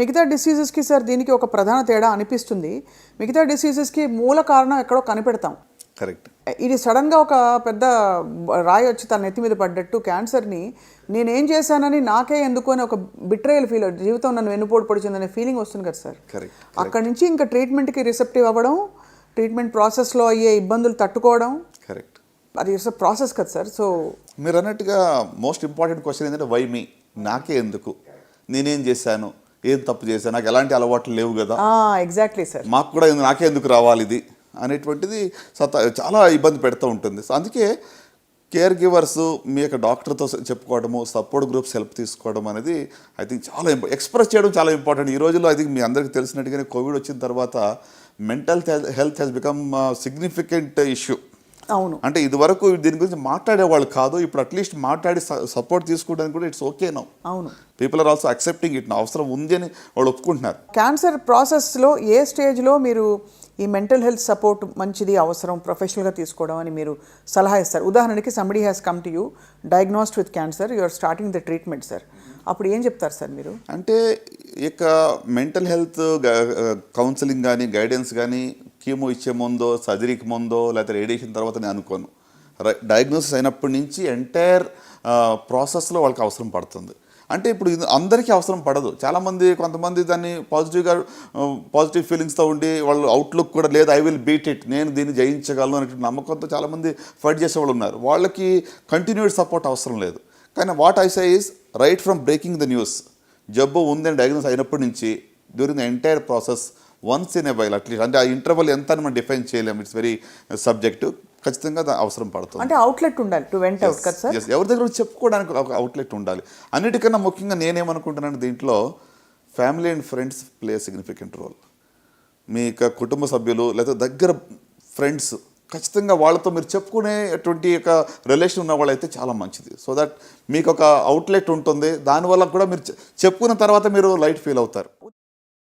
మిగతా డిసీజెస్కి సార్ దీనికి ఒక ప్రధాన తేడా అనిపిస్తుంది. మిగతా డిసీజెస్కి మూల కారణం ఎక్కడో కనిపెడతాం. కరెక్ట్. ఇది సడన్గా ఒక పెద్ద రాయి వచ్చి తన నెత్తి మీద పడ్డట్టు క్యాన్సర్ని నేనేం చేశానని నాకే ఎందుకు అని ఒక బిట్రేయల్ ఫీల్, జీవితం నన్ను వెన్నుపోటు పొడిచిందనే ఫీలింగ్ వస్తుంది కదా సార్. కరెక్ట్. అక్కడి నుంచి ఇంకా ట్రీట్మెంట్కి రిసెప్టివ్ అవ్వడం, ట్రీట్మెంట్ ప్రాసెస్లో అయ్యే ఇబ్బందులు తట్టుకోవడం. కరెక్ట్. అది ఇట్స్ ప్రాసెస్ కదా సార్. సో మీరు అన్నట్టుగా మోస్ట్ ఇంపార్టెంట్ క్వశ్చన్ ఏంటంటే వై మీ, నాకే ఎందుకు, నేనేం చేశాను, ఏం తప్పు చేశాను, నాకు ఎలాంటి అలవాట్లు లేవు కదా, ఎగ్జాక్ట్లీ సార్, మాకు కూడా నాకే ఎందుకు రావాలి ఇది అనేటువంటిది చాలా ఇబ్బంది పెడుతూ ఉంటుంది. సో అందుకే కేర్ గివర్స్ మీ యొక్క డాక్టర్తో చెప్పుకోవడము, సపోర్ట్ గ్రూప్స్ హెల్ప్ తీసుకోవడం అనేది ఐ థింక్ చాలా ఎక్స్ప్రెస్ చేయడం చాలా ఇంపార్టెంట్. ఈ రోజుల్లో ఐ థింక్ మీ అందరికీ తెలిసినట్టుగానే కోవిడ్ వచ్చిన తర్వాత mental health has become significant issue. అవును. అంటే ఇది వరకు దీని గురించి మాట్లాడేవాళ్ళు కాదు, ఇప్పుడు అట్లీస్ట్ మాట్లాడి సపోర్ట్ తీసుకోవడానికి కూడా ఇట్స్ ఓకే నౌ. అవును. People are also accepting it. అవసరం ఉంది అని వాళ్ళు ఒప్పుకుంటున్నారు. క్యాన్సర్ ప్రాసెస్లో ఏ స్టేజ్లో మీరు ఈ మెంటల్ హెల్త్ సపోర్ట్ మంచిది, అవసరం, ప్రొఫెషనల్గా తీసుకోవడం అని మీరు సలహా ఇస్తారు? ఉదాహరణకి somebody has come to you diagnosed with cancer, you are starting the treatment sir, అప్పుడు ఏం చెప్తారు సార్ మీరు? అంటే ఇక మెంటల్ హెల్త్ కౌన్సిలింగ్ కానీ గైడెన్స్ కానీ కీమో ఇచ్చే ముందో, సర్జరీకి ముందో, లేకపోతే రేడియేషన్ తర్వాత నేను అనుకోను. డయాగ్నోసిస్ అయినప్పటి నుంచి ఎంటైర్ ప్రాసెస్లో వాళ్ళకి అవసరం పడుతుంది. అంటే ఇప్పుడు ఇది అందరికీ అవసరం పడదు. చాలామంది కొంతమంది దాన్ని పాజిటివ్ ఫీలింగ్స్తో ఉండి వాళ్ళు అవుట్లుక్ కూడా లేదు, ఐ విల్ బీట్ ఇట్, నేను దీన్ని జయించగలను అనే నమ్మకంతో చాలామంది ఫైట్ చేసేవాళ్ళు ఉన్నారు. వాళ్ళకి కంటిన్యూడ్ సపోర్ట్ అవసరం లేదు. కానీ what I say is right from breaking the news, జబ్బు ఉందని డయాగ్నోస్ అయినప్పటి నుంచి during the entire process once in a while at least, అంటే ఆ ఇంటర్వల్ ఎంత అని మనం డిఫైన్ చేయలేము, ఇట్స్ వెరీ సబ్జెక్టివ్, ఖచ్చితంగా అవసరం పడుతుంది. అంటే అవుట్లెట్ ఉండాలి టు వెంట్ అవుట్ కదా సార్. ఎవరి దగ్గర చెప్పుకోవడానికి ఒక అవుట్లెట్ ఉండాలి. అన్నిటికన్నా ముఖ్యంగా నేనేమనుకుంటున్నాను, దీంట్లో family and friends play significant role. మీ కుటుంబ సభ్యులు లేదా దగ్గర ఫ్రెండ్స్ ఖచ్చితంగా వాళ్ళతో మీరు చెప్పుకునేటువంటి ఒక రిలేషన్ ఉన్న వాళ్ళైతే చాలా మంచిది. సో దట్ మీకు ఒక అవుట్లెట్ ఉంటుంది, దానివల్ల కూడా మీరు చెప్పుకున్న తర్వాత మీరు లైట్ ఫీల్ అవుతారు.